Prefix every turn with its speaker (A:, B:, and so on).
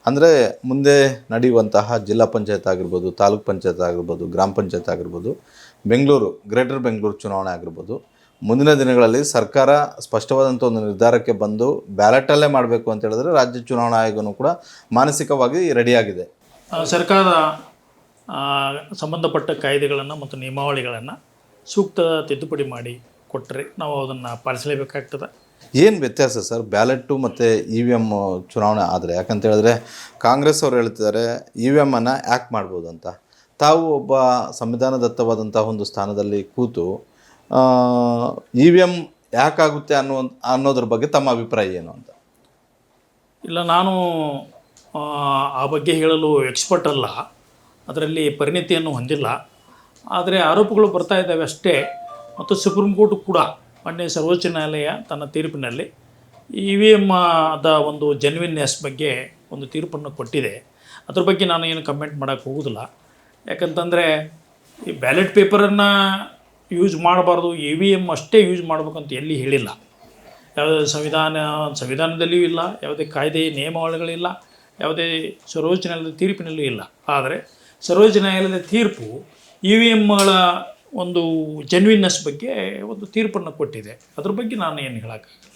A: ಅಂದರೆ ಮುಂದೆ ನಡೆಯುವಂತಹ ಜಿಲ್ಲಾ ಪಂಚಾಯತ್ ಆಗಿರ್ಬೋದು, ತಾಲೂಕ್ ಪಂಚಾಯತ್ ಆಗಿರ್ಬೋದು, ಗ್ರಾಮ ಪಂಚಾಯತ್ ಆಗಿರ್ಬೋದು, ಬೆಂಗಳೂರು ಗ್ರೇಟರ್ ಬೆಂಗಳೂರು ಚುನಾವಣೆ ಆಗಿರ್ಬೋದು, ಮುಂದಿನ ದಿನಗಳಲ್ಲಿ ಸರ್ಕಾರ ಸ್ಪಷ್ಟವಾದಂಥ ಒಂದು ನಿರ್ಧಾರಕ್ಕೆ ಬಂದು ಬ್ಯಾಲೆಟಲ್ಲೇ ಮಾಡಬೇಕು ಅಂತ ಹೇಳಿದ್ರೆ ರಾಜ್ಯ ಚುನಾವಣಾ ಆಯೋಗನೂ ಕೂಡ ಮಾನಸಿಕವಾಗಿ ರೆಡಿಯಾಗಿದೆ.
B: ಸರ್ಕಾರ ಸಂಬಂಧಪಟ್ಟ ಕಾಯ್ದೆಗಳನ್ನು ಮತ್ತು ನಿಯಮಾವಳಿಗಳನ್ನು ಸೂಕ್ತ ತಿದ್ದುಪಡಿ ಮಾಡಿ ಕೊಟ್ಟರೆ ನಾವು ಅದನ್ನು ಪಾಲಿಸಲೇಬೇಕಾಗ್ತದೆ.
A: ಏನು ವ್ಯತ್ಯಾಸ ಸರ್ ಬ್ಯಾಲೆಟು ಮತ್ತು EVM ಚುನಾವಣೆ ಆದರೆ? ಯಾಕಂತ ಹೇಳಿದ್ರೆ ಕಾಂಗ್ರೆಸ್ ಅವರು ಹೇಳ್ತಿದ್ದಾರೆ EVM ಅನ್ನು ಯಾಕೆ ಮಾಡ್ಬೋದು ಅಂತ. ತಾವು ಒಬ್ಬ ಸಂವಿಧಾನದತ್ತವಾದಂಥ ಒಂದು ಸ್ಥಾನದಲ್ಲಿ ಕೂತು EVM ಯಾಕಾಗುತ್ತೆ ಅನ್ನೋದ್ರ ಬಗ್ಗೆ ತಮ್ಮ ಅಭಿಪ್ರಾಯ ಏನು ಅಂತ?
B: ಇಲ್ಲ, ನಾನು ಆ ಬಗ್ಗೆ ಹೇಳಲು ಎಕ್ಸ್ಪರ್ಟ್ ಅಲ್ಲ, ಅದರಲ್ಲಿ ಪರಿಣಿತಿಯನ್ನು ಹೊಂದಿಲ್ಲ. ಆದರೆ ಆರೋಪಗಳು ಬರ್ತಾ ಇದ್ದಾವೆ ಅಷ್ಟೇ. ಮತ್ತು ಸುಪ್ರೀಂ ಕೋರ್ಟ್ ಕೂಡ ಮೊನ್ನೆ ಸರ್ವೋಚ್ಚ ನ್ಯಾಯಾಲಯ ತನ್ನ ತೀರ್ಪಿನಲ್ಲಿ EVM ಒಂದು ಜೆನ್ವಿನ್ನೆಸ್ ಬಗ್ಗೆ ಒಂದು ತೀರ್ಪನ್ನು ಕೊಟ್ಟಿದೆ. ಅದ್ರ ಬಗ್ಗೆ ನಾನು ಏನು ಕಮೆಂಟ್ ಮಾಡೋಕ್ಕೆ ಹೋಗೋದಿಲ್ಲ. ಯಾಕಂತಂದರೆ ಈ ಬ್ಯಾಲೆಟ್ ಪೇಪರನ್ನು ಯೂಸ್ ಮಾಡಬಾರ್ದು, EVM ಅಷ್ಟೇ ಯೂಸ್ ಮಾಡಬೇಕಂತ ಎಲ್ಲಿ ಹೇಳಿಲ್ಲ. ಯಾವುದೇ ಸಂವಿಧಾನದಲ್ಲಿಯೂ ಇಲ್ಲ, ಯಾವುದೇ ಕಾಯ್ದೆ ನಿಯಮಾವಳಿಗಳಿಲ್ಲ, ಯಾವುದೇ ಸರ್ವೋಚ್ಚ ನ್ಯಾಯಾಲಯದ ತೀರ್ಪಿನಲ್ಲೂ ಇಲ್ಲ. ಆದರೆ ಸರ್ವೋಚ್ಚ ನ್ಯಾಯಾಲಯದ ತೀರ್ಪು EVMಗಳ ಒಂದು ಜೆನ್ವಿನ್ನೆಸ್ ಬಗ್ಗೆ ಒಂದು ತೀರ್ಪನ್ನು ಕೊಟ್ಟಿದೆ. ಅದ್ರ ಬಗ್ಗೆ ನಾನು ಏನು ಹೇಳೋಕ್ಕಾಗಲ್ಲ.